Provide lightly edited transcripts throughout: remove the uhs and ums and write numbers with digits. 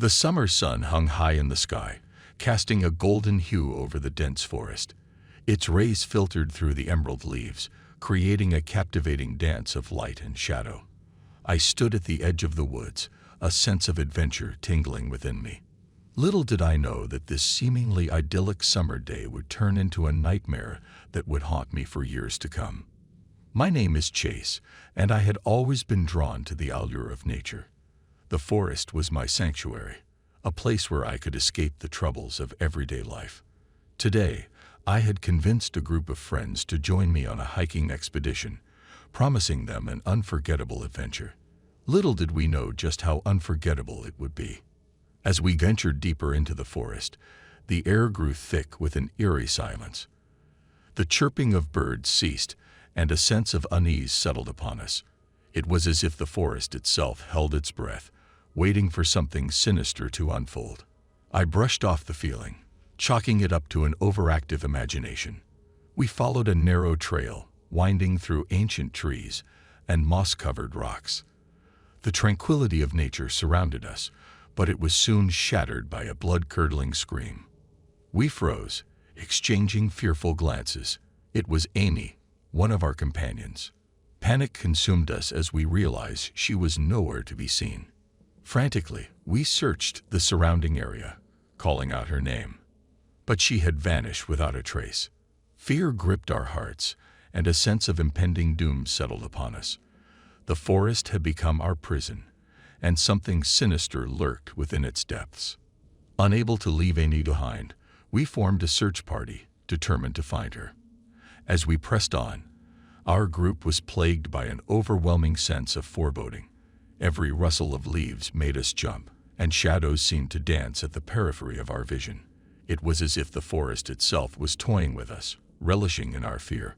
The summer sun hung high in the sky, casting a golden hue over the dense forest. Its rays filtered through the emerald leaves, creating a captivating dance of light and shadow. I stood at the edge of the woods, a sense of adventure tingling within me. Little did I know that this seemingly idyllic summer day would turn into a nightmare that would haunt me for years to come. My name is Chase, and I had always been drawn to the allure of nature. The forest was my sanctuary, a place where I could escape the troubles of everyday life. Today, I had convinced a group of friends to join me on a hiking expedition, promising them an unforgettable adventure. Little did we know just how unforgettable it would be. As we ventured deeper into the forest, the air grew thick with an eerie silence. The chirping of birds ceased, and a sense of unease settled upon us. It was as if the forest itself held its breath, waiting for something sinister to unfold. I brushed off the feeling, chalking it up to an overactive imagination. We followed a narrow trail, winding through ancient trees and moss-covered rocks. The tranquility of nature surrounded us, but it was soon shattered by a blood-curdling scream. We froze, exchanging fearful glances. It was Amy, one of our companions. Panic consumed us as we realized she was nowhere to be seen. Frantically, we searched the surrounding area, calling out her name. But she had vanished without a trace. Fear gripped our hearts, and a sense of impending doom settled upon us. The forest had become our prison, and something sinister lurked within its depths. Unable to leave Amy behind, we formed a search party, determined to find her. As we pressed on, our group was plagued by an overwhelming sense of foreboding. Every rustle of leaves made us jump, and shadows seemed to dance at the periphery of our vision. It was as if the forest itself was toying with us, relishing in our fear.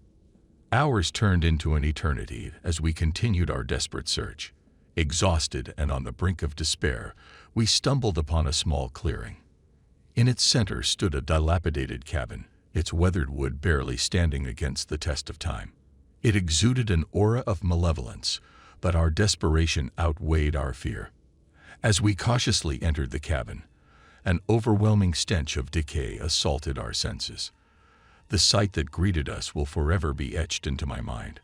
Hours turned into an eternity as we continued our desperate search. Exhausted and on the brink of despair, we stumbled upon a small clearing. In its center stood a dilapidated cabin, its weathered wood barely standing against the test of time. It exuded an aura of malevolence, but our desperation outweighed our fear. As we cautiously entered the cabin, an overwhelming stench of decay assaulted our senses. The sight that greeted us will forever be etched into my mind.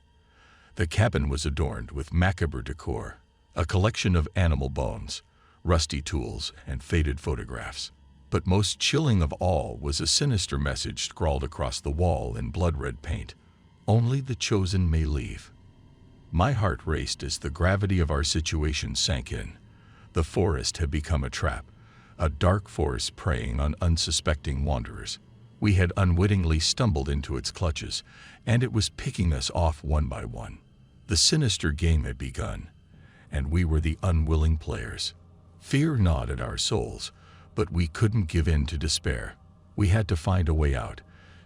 The cabin was adorned with macabre decor, a collection of animal bones, rusty tools, and faded photographs. But most chilling of all was a sinister message scrawled across the wall in blood-red paint. Only the chosen may leave. My heart raced as the gravity of our situation sank in. The forest had become a trap, a dark force preying on unsuspecting wanderers. We had unwittingly stumbled into its clutches, and it was picking us off one by one. The sinister game had begun, and we were the unwilling players. Fear gnawed at our souls, but we couldn't give in to despair. We had to find a way out,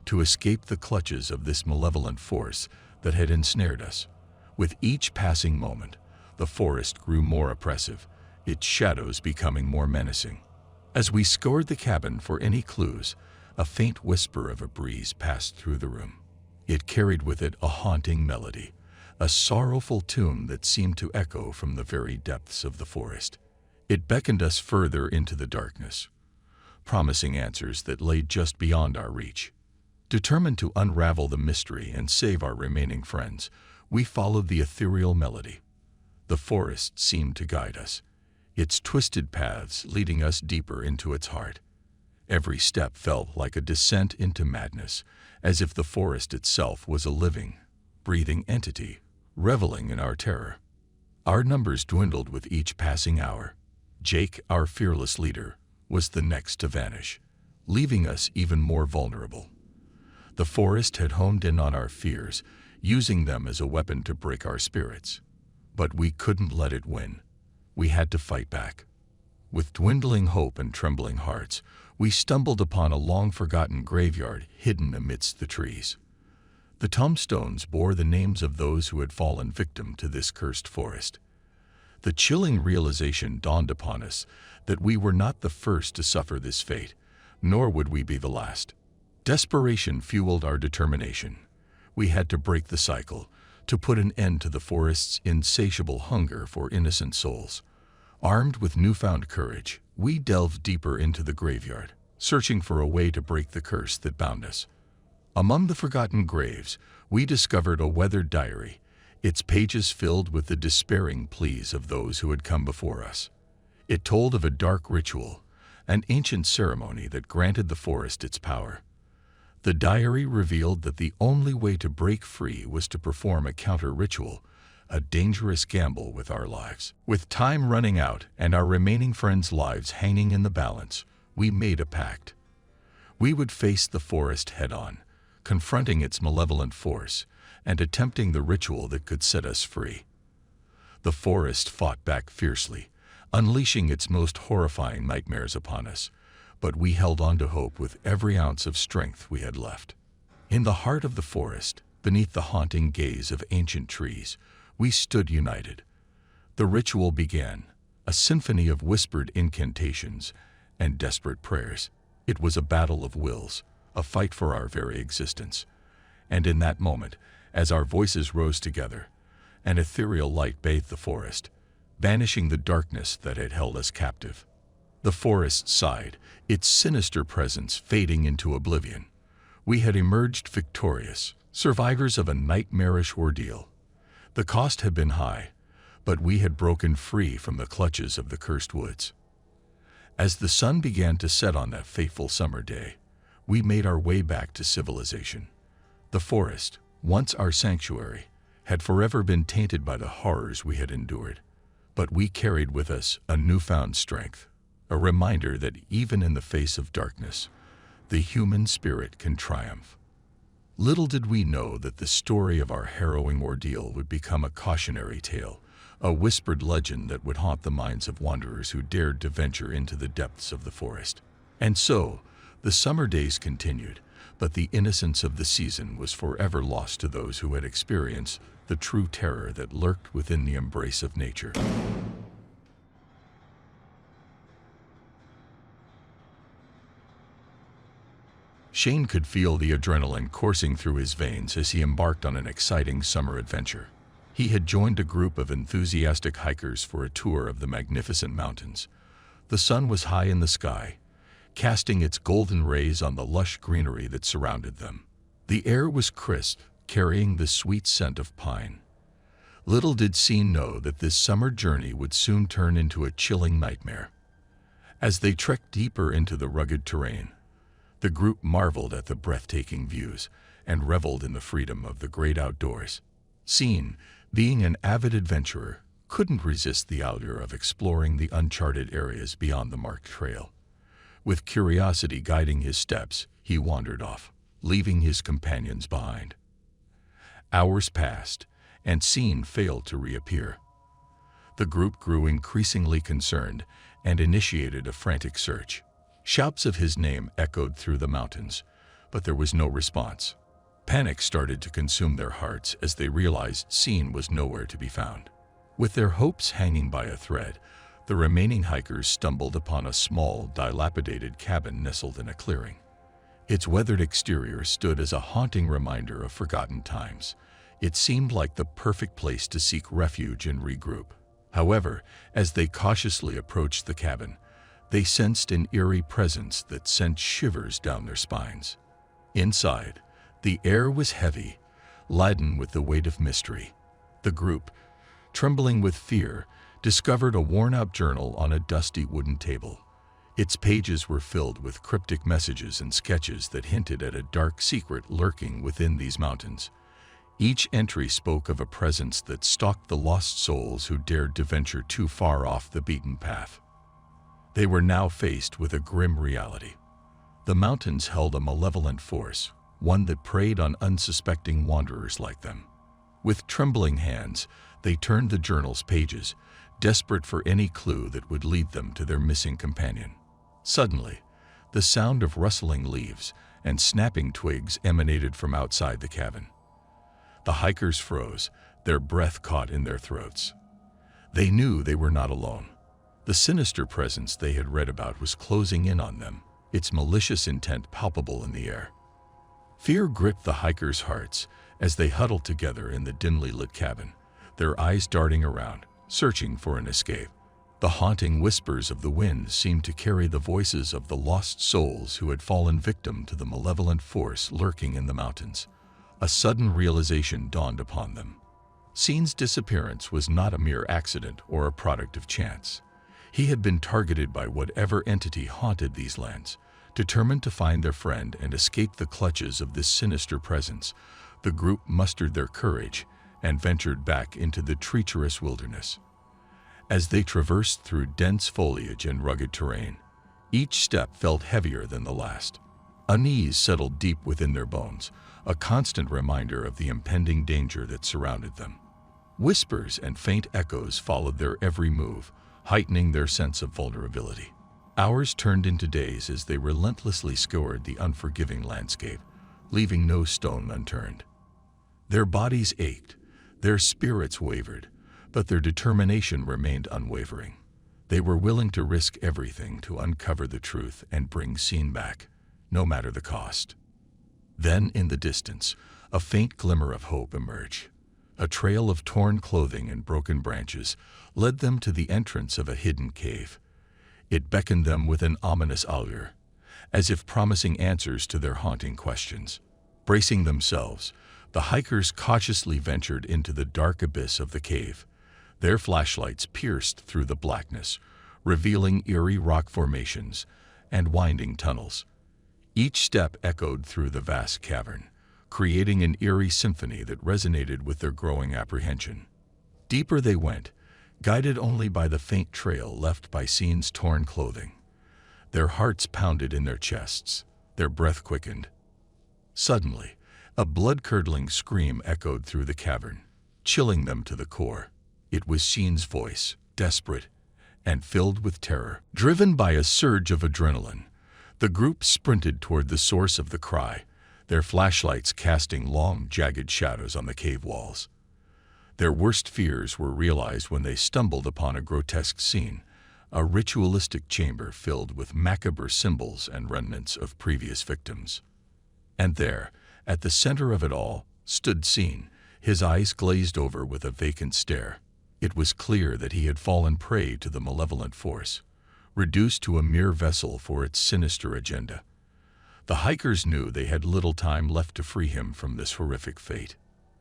to escape the clutches of this malevolent force that had ensnared us. With each passing moment, the forest grew more oppressive, its shadows becoming more menacing. As we scoured the cabin for any clues, a faint whisper of a breeze passed through the room. It carried with it a haunting melody, a sorrowful tune that seemed to echo from the very depths of the forest. It beckoned us further into the darkness, promising answers that lay just beyond our reach. Determined to unravel the mystery and save our remaining friends, we followed the ethereal melody. The forest seemed to guide us, its twisted paths leading us deeper into its heart. Every step felt like a descent into madness, as if the forest itself was a living, breathing entity, reveling in our terror. Our numbers dwindled with each passing hour. Jake, our fearless leader, was the next to vanish, leaving us even more vulnerable. The forest had honed in on our fears, using them as a weapon to break our spirits. But we couldn't let it win. We had to fight back. With dwindling hope and trembling hearts, we stumbled upon a long-forgotten graveyard hidden amidst the trees. The tombstones bore the names of those who had fallen victim to this cursed forest. The chilling realization dawned upon us that we were not the first to suffer this fate, nor would we be the last. Desperation fueled our determination. We had to break the cycle, to put an end to the forest's insatiable hunger for innocent souls. Armed with newfound courage, We delved deeper into the graveyard, searching for a way to break the curse that bound us. Among the forgotten graves, we discovered a weathered diary, its pages filled with the despairing pleas of those who had come before us. It told of a dark ritual, an ancient ceremony that granted the forest its power. The diary revealed that the only way to break free was to perform a counter-ritual, a dangerous gamble with our lives. With time running out and our remaining friends' lives hanging in the balance, we made a pact. We would face the forest head-on, confronting its malevolent force and attempting the ritual that could set us free. The forest fought back fiercely, unleashing its most horrifying nightmares upon us, but we held on to hope with every ounce of strength we had left. In the heart of the forest, beneath the haunting gaze of ancient trees, we stood united. The ritual began, a symphony of whispered incantations and desperate prayers. It was a battle of wills, a fight for our very existence. And in that moment, as our voices rose together, an ethereal light bathed the forest, banishing the darkness that had held us captive. The forest sighed, its sinister presence fading into oblivion. We had emerged victorious, survivors of a nightmarish ordeal. The cost had been high, but we had broken free from the clutches of the cursed woods. As the sun began to set on that fateful summer day, we made our way back to civilization. The forest, once our sanctuary, had forever been tainted by the horrors we had endured. But we carried with us a newfound strength, a reminder that even in the face of darkness, the human spirit can triumph. Little did we know that the story of our harrowing ordeal would become a cautionary tale, a whispered legend that would haunt the minds of wanderers who dared to venture into the depths of the forest. And so, the summer days continued, but the innocence of the season was forever lost to those who had experienced the true terror that lurked within the embrace of nature. Shane could feel the adrenaline coursing through his veins as he embarked on an exciting summer adventure. He had joined a group of enthusiastic hikers for a tour of the magnificent mountains. The sun was high in the sky, casting its golden rays on the lush greenery that surrounded them. The air was crisp, carrying the sweet scent of pine. Little did Sean know that this summer journey would soon turn into a chilling nightmare. As they trekked deeper into the rugged terrain, the group marveled at the breathtaking views and reveled in the freedom of the great outdoors. Sean, being an avid adventurer, couldn't resist the allure of exploring the uncharted areas beyond the marked trail. With curiosity guiding his steps, he wandered off, leaving his companions behind. Hours passed, and Sean failed to reappear. The group grew increasingly concerned and initiated a frantic search. Shouts of his name echoed through the mountains, but there was no response. Panic started to consume their hearts as they realized Sean was nowhere to be found. With their hopes hanging by a thread, the remaining hikers stumbled upon a small, dilapidated cabin nestled in a clearing. Its weathered exterior stood as a haunting reminder of forgotten times. It seemed like the perfect place to seek refuge and regroup. However, as they cautiously approached the cabin, they sensed an eerie presence that sent shivers down their spines. Inside, the air was heavy, laden with the weight of mystery. The group, trembling with fear, discovered a worn-out journal on a dusty wooden table. Its pages were filled with cryptic messages and sketches that hinted at a dark secret lurking within these mountains. Each entry spoke of a presence that stalked the lost souls who dared to venture too far off the beaten path. They were now faced with a grim reality. The mountains held a malevolent force, one that preyed on unsuspecting wanderers like them. With trembling hands, they turned the journal's pages, desperate for any clue that would lead them to their missing companion. Suddenly, the sound of rustling leaves and snapping twigs emanated from outside the cabin. The hikers froze, their breath caught in their throats. They knew they were not alone. The sinister presence they had read about was closing in on them, its malicious intent palpable in the air. Fear gripped the hikers' hearts as they huddled together in the dimly lit cabin, their eyes darting around, searching for an escape. The haunting whispers of the wind seemed to carry the voices of the lost souls who had fallen victim to the malevolent force lurking in the mountains. A sudden realization dawned upon them. Scene's disappearance was not a mere accident or a product of chance. He had been targeted by whatever entity haunted these lands. Determined to find their friend and escape the clutches of this sinister presence, the group mustered their courage and ventured back into the treacherous wilderness. As they traversed through dense foliage and rugged terrain, each step felt heavier than the last. Unease settled deep within their bones, a constant reminder of the impending danger that surrounded them. Whispers and faint echoes followed their every move, heightening their sense of vulnerability. Hours turned into days as they relentlessly scoured the unforgiving landscape, leaving no stone unturned. Their bodies ached, their spirits wavered, but their determination remained unwavering. They were willing to risk everything to uncover the truth and bring Scene back, no matter the cost. Then, in the distance, a faint glimmer of hope emerged. A trail of torn clothing and broken branches led them to the entrance of a hidden cave. It beckoned them with an ominous allure, as if promising answers to their haunting questions. Bracing themselves, the hikers cautiously ventured into the dark abyss of the cave. Their flashlights pierced through the blackness, revealing eerie rock formations and winding tunnels. Each step echoed through the vast cavern, creating an eerie symphony that resonated with their growing apprehension. Deeper they went, guided only by the faint trail left by Scene's torn clothing. Their hearts pounded in their chests, their breath quickened. Suddenly, a blood-curdling scream echoed through the cavern, chilling them to the core. It was Scene's voice, desperate and filled with terror. Driven by a surge of adrenaline, the group sprinted toward the source of the cry, their flashlights casting long, jagged shadows on the cave walls. Their worst fears were realized when they stumbled upon a grotesque scene, a ritualistic chamber filled with macabre symbols and remnants of previous victims. And there, at the center of it all, stood Scene, his eyes glazed over with a vacant stare. It was clear that he had fallen prey to the malevolent force, reduced to a mere vessel for its sinister agenda. The hikers knew they had little time left to free him from this horrific fate.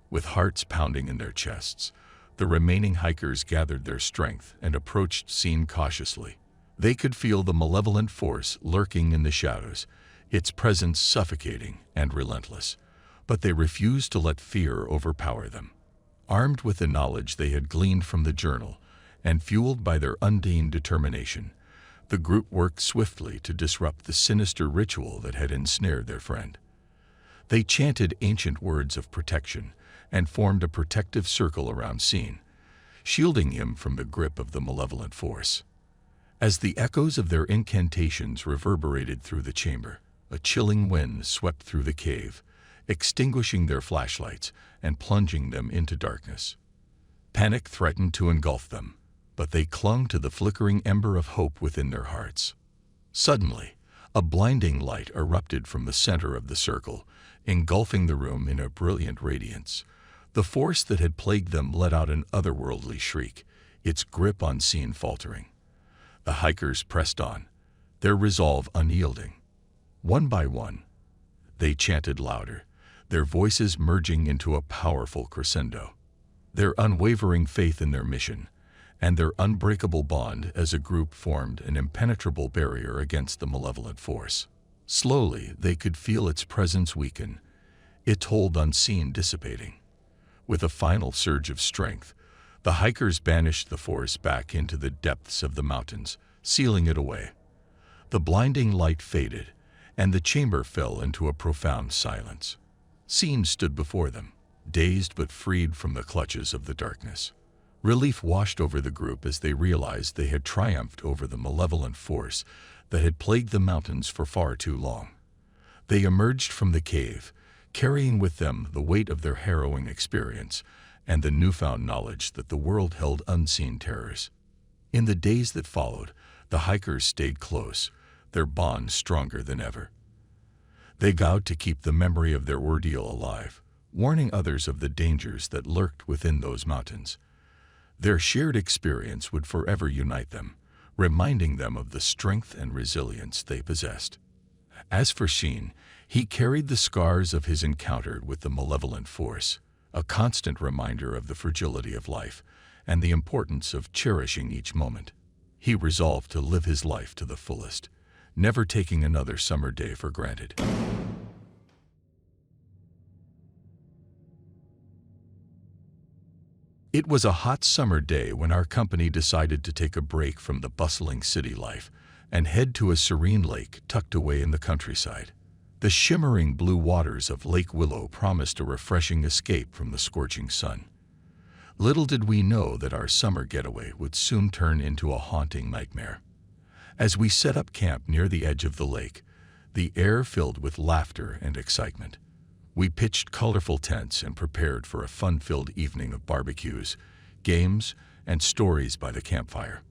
With hearts pounding in their chests, the remaining hikers gathered their strength and approached Scene cautiously. They could feel the malevolent force lurking in the shadows, its presence suffocating and relentless, but they refused to let fear overpower them. Armed with the knowledge they had gleaned from the journal and fueled by their undying determination, the group worked swiftly to disrupt the sinister ritual that had ensnared their friend. They chanted ancient words of protection and formed a protective circle around Scene, shielding him from the grip of the malevolent force. As the echoes of their incantations reverberated through the chamber, a chilling wind swept through the cave, extinguishing their flashlights and plunging them into darkness. Panic threatened to engulf them, but they clung to the flickering ember of hope within their hearts. Suddenly, a blinding light erupted from the center of the circle, engulfing the room in a brilliant radiance. The force that had plagued them let out an otherworldly shriek, its grip on Scene faltering. The hikers pressed on, their resolve unyielding. One by one, they chanted louder, their voices merging into a powerful crescendo. Their unwavering faith in their mission and their unbreakable bond as a group formed an impenetrable barrier against the malevolent force. Slowly, they could feel its presence weaken, its hold on Scene dissipating. With a final surge of strength, the hikers banished the force back into the depths of the mountains, sealing it away. The blinding light faded, and the chamber fell into a profound silence. Scene stood before them, dazed but freed from the clutches of the darkness. Relief washed over the group as they realized they had triumphed over the malevolent force that had plagued the mountains for far too long. They emerged from the cave, carrying with them the weight of their harrowing experience and the newfound knowledge that the world held unseen terrors. In the days that followed, the hikers stayed close, their bond stronger than ever. They vowed to keep the memory of their ordeal alive, warning others of the dangers that lurked within those mountains. Their shared experience would forever unite them, reminding them of the strength and resilience they possessed. As for Sheen, he carried the scars of his encounter with the malevolent force, a constant reminder of the fragility of life and the importance of cherishing each moment. He resolved to live his life to the fullest, never taking another summer day for granted. It was a hot summer day when our company decided to take a break from the bustling city life and head to a serene lake tucked away in the countryside. The shimmering blue waters of Lake Willow promised a refreshing escape from the scorching sun. Little did we know that our summer getaway would soon turn into a haunting nightmare. As we set up camp near the edge of the lake, the air filled with laughter and excitement. We pitched colorful tents and prepared for a fun-filled evening of barbecues, games, and stories by the campfire.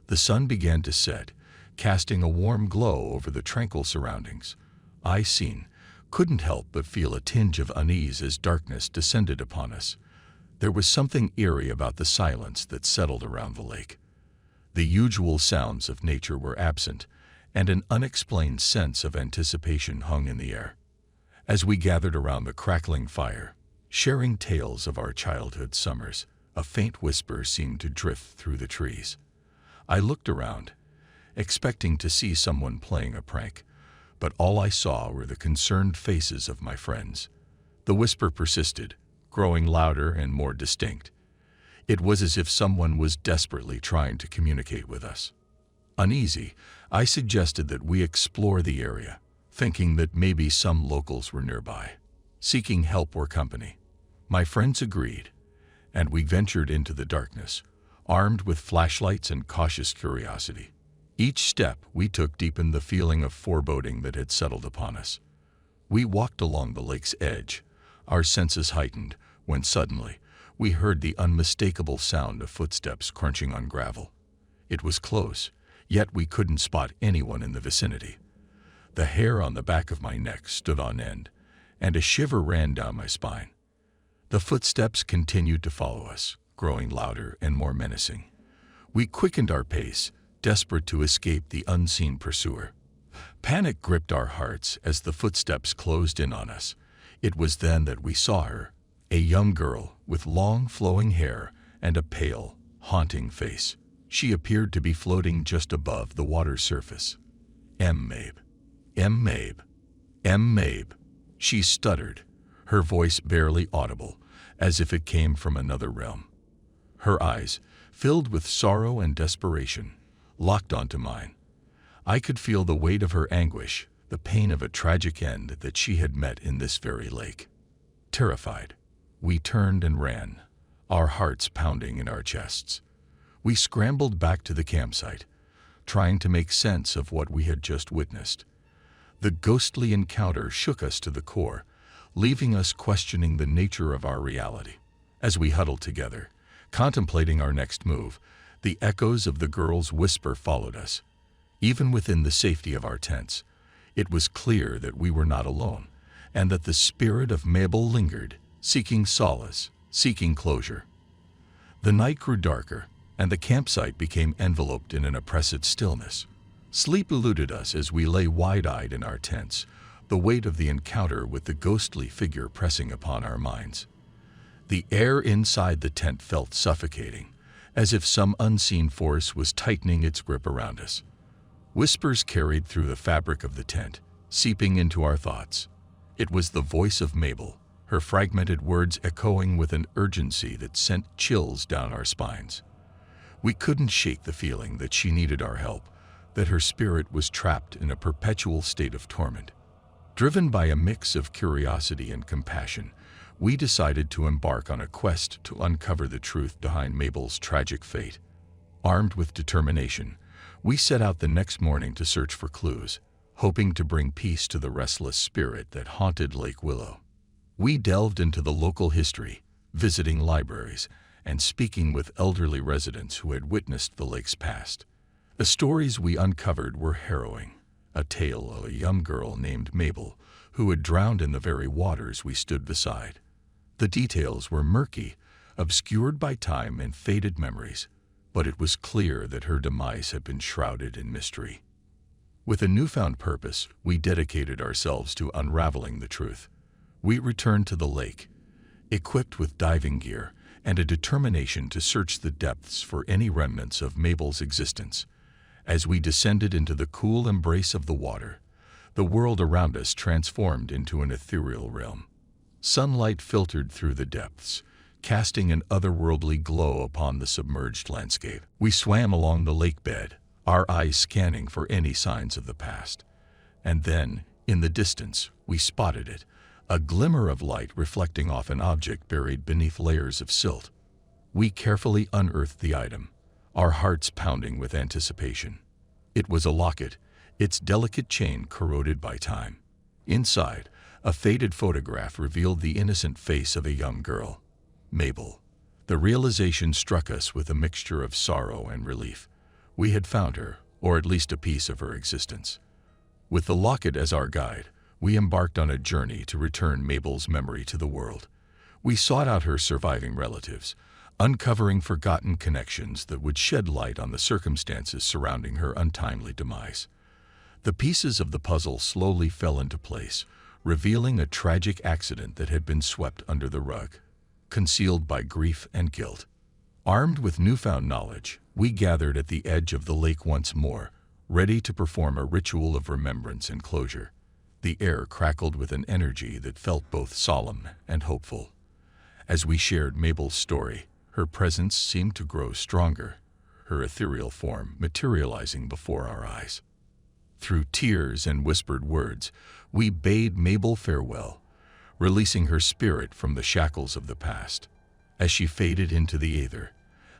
The sun began to set, casting a warm glow over the tranquil surroundings. I, Sheen, couldn't help but feel a tinge of unease as darkness descended upon us. There was something eerie about the silence that settled around the lake. The usual sounds of nature were absent, and an unexplained sense of anticipation hung in the air. As we gathered around the crackling fire, sharing tales of our childhood summers, a faint whisper seemed to drift through the trees. I looked around, expecting to see someone playing a prank, but all I saw were the concerned faces of my friends. The whisper persisted, growing louder and more distinct. It was as if someone was desperately trying to communicate with us. Uneasy, I suggested that we explore the area, thinking that maybe some locals were nearby, seeking help or company. My friends agreed, and we ventured into the darkness, armed with flashlights and cautious curiosity. Each step we took deepened the feeling of foreboding that had settled upon us. We walked along the lake's edge, our senses heightened, when suddenly we heard the unmistakable sound of footsteps crunching on gravel. It was close, yet we couldn't spot anyone in the vicinity. The hair on the back of my neck stood on end, and a shiver ran down my spine. The footsteps continued to follow us, growing louder and more menacing. We quickened our pace, desperate to escape the unseen pursuer. Panic gripped our hearts as the footsteps closed in on us. It was then that we saw her, a young girl with long flowing hair and a pale, haunting face. She appeared to be floating just above the water's surface. Mabe. Mabe. Mabe. She stuttered, her voice barely audible, as if it came from another realm. Her eyes, filled with sorrow and desperation, locked onto mine. I could feel the weight of her anguish, the pain of a tragic end that she had met in this very lake. Terrified, we turned and ran, our hearts pounding in our chests. We scrambled back to the campsite, trying to make sense of what we had just witnessed. The ghostly encounter shook us to the core, leaving us questioning the nature of our reality. As we huddled together, contemplating our next move, the echoes of the girl's whisper followed us. Even within the safety of our tents, it was clear that we were not alone, and that the spirit of Mabel lingered, seeking solace, seeking closure. The night grew darker, and the campsite became enveloped in an oppressive stillness. Sleep eluded us as we lay wide-eyed in our tents, the weight of the encounter with the ghostly figure pressing upon our minds. The air inside the tent felt suffocating, as if some unseen force was tightening its grip around us. Whispers carried through the fabric of the tent, seeping into our thoughts. It was the voice of Mabel, her fragmented words echoing with an urgency that sent chills down our spines. We couldn't shake the feeling that she needed our help, that her spirit was trapped in a perpetual state of torment. Driven by a mix of curiosity and compassion, we decided to embark on a quest to uncover the truth behind Mabel's tragic fate. Armed with determination, we set out the next morning to search for clues, hoping to bring peace to the restless spirit that haunted Lake Willow. We delved into the local history, visiting libraries, and speaking with elderly residents who had witnessed the lake's past. The stories we uncovered were harrowing. A tale of a young girl named Mabel who had drowned in the very waters we stood beside. The details were murky, obscured by time and faded memories, but it was clear that her demise had been shrouded in mystery. With a newfound purpose, we dedicated ourselves to unraveling the truth. We returned to the lake, equipped with diving gear and a determination to search the depths for any remnants of Mabel's existence. As we descended into the cool embrace of the water, the world around us transformed into an ethereal realm. Sunlight filtered through the depths, casting an otherworldly glow upon the submerged landscape. We swam along the lake bed, our eyes scanning for any signs of the past. And then, in the distance, we spotted it, a glimmer of light reflecting off an object buried beneath layers of silt. We carefully unearthed the item, our hearts pounding with anticipation. It was a locket, its delicate chain corroded by time. Inside, a faded photograph revealed the innocent face of a young girl, Mabel. The realization struck us with a mixture of sorrow and relief. We had found her, or at least a piece of her existence. With the locket as our guide, we embarked on a journey to return Mabel's memory to the world. We sought out her surviving relatives, uncovering forgotten connections that would shed light on the circumstances surrounding her untimely demise. The pieces of the puzzle slowly fell into place, revealing a tragic accident that had been swept under the rug, concealed by grief and guilt. Armed with newfound knowledge, we gathered at the edge of the lake once more, ready to perform a ritual of remembrance and closure. The air crackled with an energy that felt both solemn and hopeful. As we shared Mabel's story, her presence seemed to grow stronger, her ethereal form materializing before our eyes. Through tears and whispered words, we bade Mabel farewell, releasing her spirit from the shackles of the past. As she faded into the aether,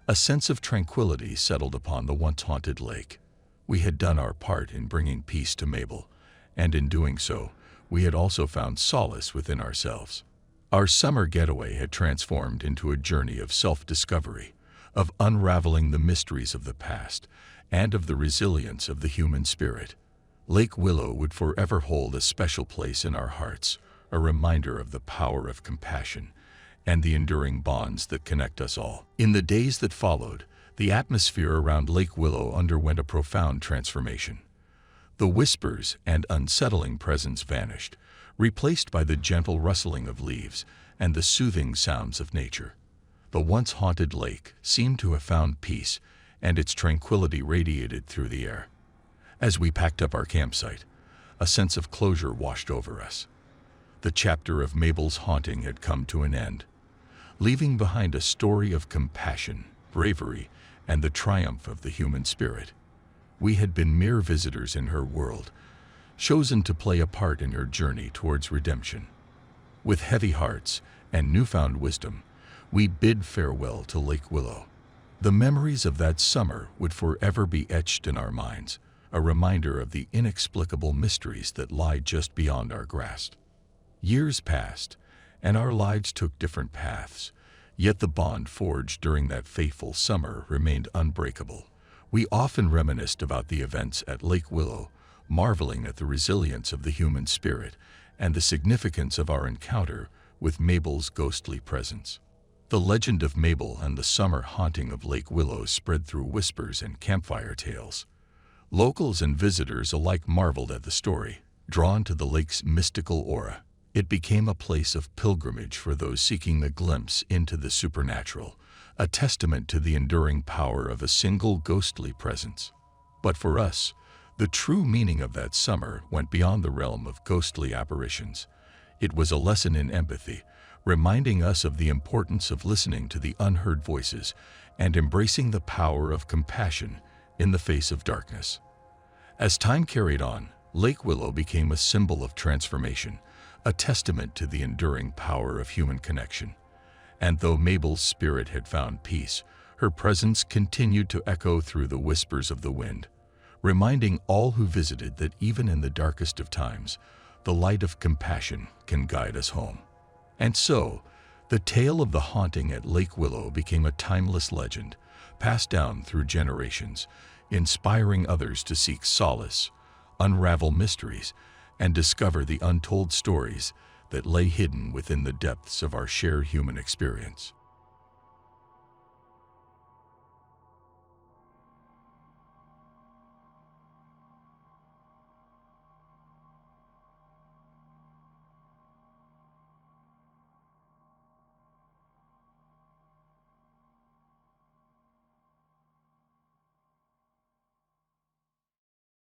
a sense of tranquility settled upon the once haunted lake. We had done our part in bringing peace to Mabel, and in doing so, we had also found solace within ourselves. Our summer getaway had transformed into a journey of self-discovery, of unraveling the mysteries of the past, and of the resilience of the human spirit. Lake Willow would forever hold a special place in our hearts, a reminder of the power of compassion and the enduring bonds that connect us all. In the days that followed, the atmosphere around Lake Willow underwent a profound transformation. The whispers and unsettling presence vanished, replaced by the gentle rustling of leaves and the soothing sounds of nature. The once haunted lake seemed to have found peace, and its tranquility radiated through the air. As we packed up our campsite, a sense of closure washed over us. The chapter of Mabel's haunting had come to an end, leaving behind a story of compassion, bravery, and the triumph of the human spirit. We had been mere visitors in her world, chosen to play a part in her journey towards redemption. With heavy hearts and newfound wisdom, we bid farewell to Lake Willow. The memories of that summer would forever be etched in our minds, a reminder of the inexplicable mysteries that lie just beyond our grasp. Years passed, and our lives took different paths, yet the bond forged during that fateful summer remained unbreakable. We often reminisced about the events at Lake Willow, marveling at the resilience of the human spirit and the significance of our encounter with Mabel's ghostly presence. The legend of Mabel and the summer haunting of Lake Willow spread through whispers and campfire tales. Locals and visitors alike marveled at the story, drawn to the lake's mystical aura. It became a place of pilgrimage for those seeking a glimpse into the supernatural, a testament to the enduring power of a single ghostly presence. But for us, the true meaning of that summer went beyond the realm of ghostly apparitions. It was a lesson in empathy, reminding us of the importance of listening to the unheard voices and embracing the power of compassion in the face of darkness. As time carried on, Lake Willow became a symbol of transformation, a testament to the enduring power of human connection. And though Mabel's spirit had found peace, her presence continued to echo through the whispers of the wind, reminding all who visited that even in the darkest of times, the light of compassion can guide us home. And so, the tale of the haunting at Lake Willow became a timeless legend, passed down through generations, inspiring others to seek solace, unravel mysteries, and discover the untold stories that lay hidden within the depths of our shared human experience.